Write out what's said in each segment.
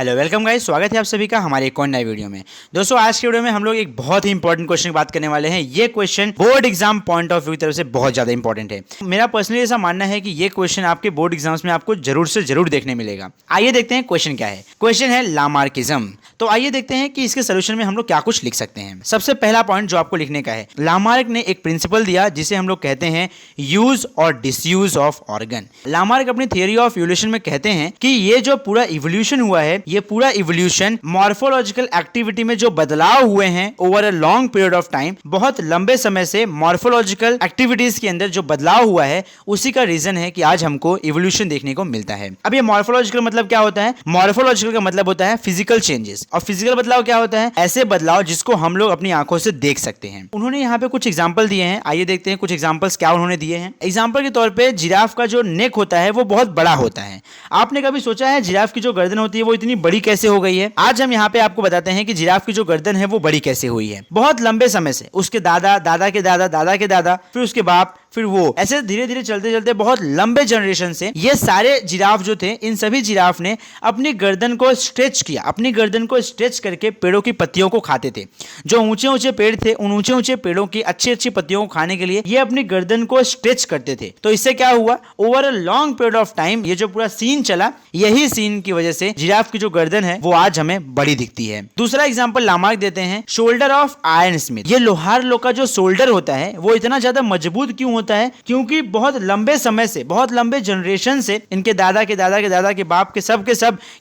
Hello welcome guys, स्वागत है आप सभी का हमारे एक और नए वीडियो में। दोस्तों आज के वीडियो में हम लोग एक बहुत ही इंपॉर्टेंट क्वेश्चन की बात करने वाले हैं। ये question board exam point of view की तरफ से बहुत ज्यादा इंपॉर्टेंट है। मेरा पर्सनली ऐसा मानना है कि ये क्वेश्चन आपके बोर्ड एग्जाम्स में आपको जरूर से जरूर देखने मिलेगा। आइए देखते हैं क्वेश्चन क्या है। क्वेश्चन है लामार्किज्म। तो आइए देखते हैं कि इसके सोल्यूशन में हम लोग क्या कुछ लिख सकते हैं। सबसे पहला पॉइंट जो आपको लिखने का है, लामार्क ने एक प्रिंसिपल दिया जिसे हम लोग कहते हैं यूज और डिसयूज ऑफ ऑर्गन। लामार्क अपनी थियरी ऑफ इवोल्यूशन में कहते हैं कि ये जो पूरा इवोल्यूशन हुआ है, ये पूरा इवोल्यूशन मॉर्फोलॉजिकल एक्टिविटी में जो बदलाव हुए हैं over a long period of time, बहुत लंबे समय से मॉर्फोलॉजिकल एक्टिविटीज के अंदर जो बदलाव हुआ है उसी का रीजन है कि आज हमको इवोल्यूशन देखने को मिलता है। अब ये मॉर्फोलॉजिकल मतलब क्या होता है? मॉर्फोलॉजिकल का मतलब होता है फिजिकल चेंजेस, और फिजिकल बदलाव क्या होता है? ऐसे बदलाव जिसको हम लोग अपनी आंखों से देख सकते हैं। उन्होंने यहाँ पे कुछ एग्जाम्पल दिए हैं, आइए देखते हैं कुछ एग्जाम्पल्स क्या उन्होंने दिए हैं। एग्जाम्पल के तौर पे जिराफ का जो नेक होता है वो बहुत बड़ा होता है। आपने कभी सोचा है जिराफ की जो गर्दन होती है वो इतनी बड़ी कैसे हो गई है? आज हम यहाँ पे आपको बताते हैं कि जिराफ की जो गर्दन है वो बड़ी कैसे हुई है। बहुत लंबे समय से उसके दादा, दादा के दादा, दादा के दादा, फिर उसके बाप, फिर वो, ऐसे धीरे धीरे चलते चलते बहुत लंबे जनरेशन से ये सारे जिराफ जो थे, इन सभी जिराफ ने अपनी गर्दन को स्ट्रेच किया। अपनी गर्दन को स्ट्रेच करके पेड़ों की पत्तियों को खाते थे। जो ऊंचे ऊंचे पेड़ थे, उन ऊंचे ऊंचे पेड़ों की अच्छी अच्छी पत्तियों को खाने के लिए ये अपनी गर्दन को स्ट्रेच करते थे। तो इससे क्या हुआ? Over a long period of time ये जो पूरा सीन चला, यही सीन की वजह से जिराफ की जो गर्दन है वो आज हमें बड़ी दिखती है। दूसरा एग्जांपल लामार्क देते हैं, शोल्डर ऑफ आयरन स्मिथ। ये लोहार लोग का जो शोल्डर होता है वो इतना ज्यादा मजबूत क्यों होता है? क्योंकि बहुत लंबे समय से, बहुत लंबे जनरेशन से इनके दादा के दादा के दादा के बाप के सब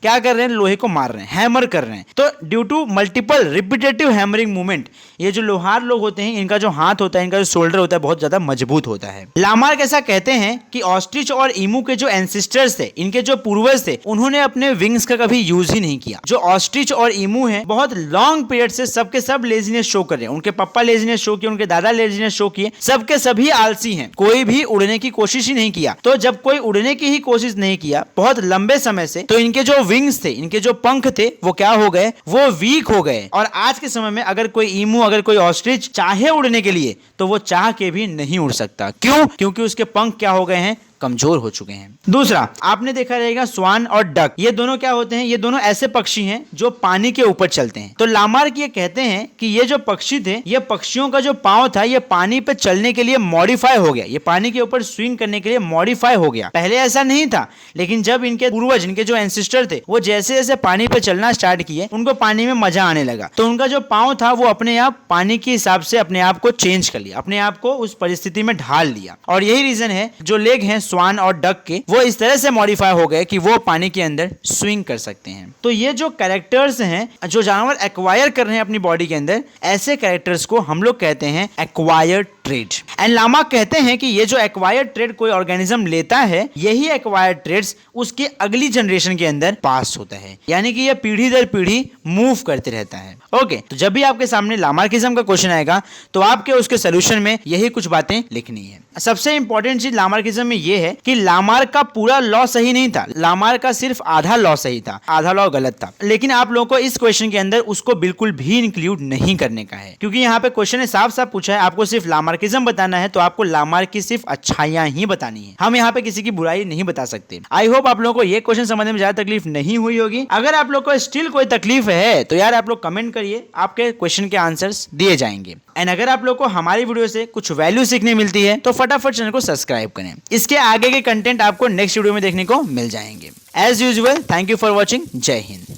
क्या कर रहे हैं? लोहे को मार रहे हैं, हैमर कर रहे हैं। तो due to multiple repetitive hammering movement, ये जो लोहार लोग होते हैं इनका जो हाथ होता है, इनका जो शोल्डर होता है बहुत ज्यादा मजबूत होता है। लामार्क ऐसा कहते हैं कि ऑस्ट्रिच और ईमू के जो एंसेस्टर्स थे, इनके जो पूर्वज थे, उन्होंने अपने विंग्स का कभी यूज ही नहीं किया। जो ऑस्ट्रिच और ईमू है बहुत लॉन्ग पीरियड से सबके सब लेजीनेस शो कर रहे हैं। उनके पापा लेजीनेस शो किए, उनके दादा लेजीनेस शो किए, सबके सभी आलसी हैं। कोई भी उड़ने की कोशिश ही नहीं किया। तो जब कोई उड़ने की ही कोशिश नहीं किया बहुत लंबे समय से, तो इनके जो विंग्स थे, इनके जो पंख थे, वो क्या हो गए? वो वीक हो गए। और आज के समय में अगर कोई ईमू, अगर कोई ऑस्ट्रिच चाहे उड़ने के लिए, तो वो चाह के भी नहीं उड़ सकता। क्यों? क्योंकि उसके पंख क्या हो गए हैं? कमजोर हो चुके हैं। दूसरा, आपने देखा रहेगा स्वान और डक, ये दोनों क्या होते हैं? ये दोनों ऐसे पक्षी हैं जो पानी के ऊपर चलते हैं। तो लामार्क ये कहते हैं कि ये जो पक्षी थे, ये पक्षियों का जो पांव था ये पानी पे चलने के लिए मॉडिफाई हो गया। ये पानी के ऊपर स्विंग करने के लिए मॉडिफाई हो गया। पहले ऐसा नहीं था, लेकिन जब इनके पूर्वज, इनके जो एंसेस्टर थे, वो जैसे जैसे पानी पे चलना स्टार्ट किए, उनको पानी में मजा आने लगा। तो उनका जो पांव था वो अपने आप पानी के हिसाब से अपने आप को चेंज कर लिया, अपने आप को उस परिस्थिति में ढाल लिया। और यही रीजन है जो लेग हैं स्वान और डक के, वो इस तरह से मॉडिफाई हो गए कि वो पानी के अंदर स्विंग कर सकते हैं। तो ये जो कैरेक्टर्स हैं जो जानवर एक्वायर कर रहे हैं अपनी बॉडी के अंदर, ऐसे कैरेक्टर्स को हम लोग कहते हैं एक्वायर्ड ट्रेड। एंड लामार्क कहते हैं कि ये जो एक्वायर्ड ट्रेड कोई ऑर्गेनिज्म लेता है, यही एक्वायर्ड ट्रेड्स उसके अगली जनरेशन के अंदर पास होता है। यानी कि ये पीढ़ी दर पीढ़ी मूव करते रहता है। ओके, तो जब भी आपके सामने लामार्किज्म का क्वेश्चन आएगा तो आपके उसके सोल्यूशन में यही कुछ बातें लिखनी है। सबसे इंपॉर्टेंट चीज लामार्किज्म में ये है कि लामार्क का पूरा लॉ सही नहीं था। लामार्क का सिर्फ आधा लॉ सही था, आधा लॉ गलत था। लेकिन आप लोगों को इस क्वेश्चन के अंदर उसको बिल्कुल भी इंक्लूड नहीं करने का है, क्योंकि यहाँ पे क्वेश्चन ने साफ साफ पूछा है आपको सिर्फ लामार्किज्म बताना है, तो आपको लामार्क की सिर्फ अच्छाइयां ही बतानी है। हम यहाँ पे किसी की बुराई नहीं बता सकते। आई होप आप लोगों को ये क्वेश्चन समझने में ज्यादा तकलीफ नहीं हुई होगी। अगर आप लोग को स्टिल कोई तकलीफ है तो यार आप लोग कमेंट करिए, आपके क्वेश्चन के आंसर्स दिए जाएंगे। एंड अगर आप लोग को हमारी वीडियो से कुछ वैल्यू सीखने मिलती है तो फटाफट चैनल को सब्सक्राइब करें। इसके आगे के कंटेंट आपको नेक्स्ट वीडियो में देखने को मिल जाएंगे। As usual, thank you for watching. जय हिंद।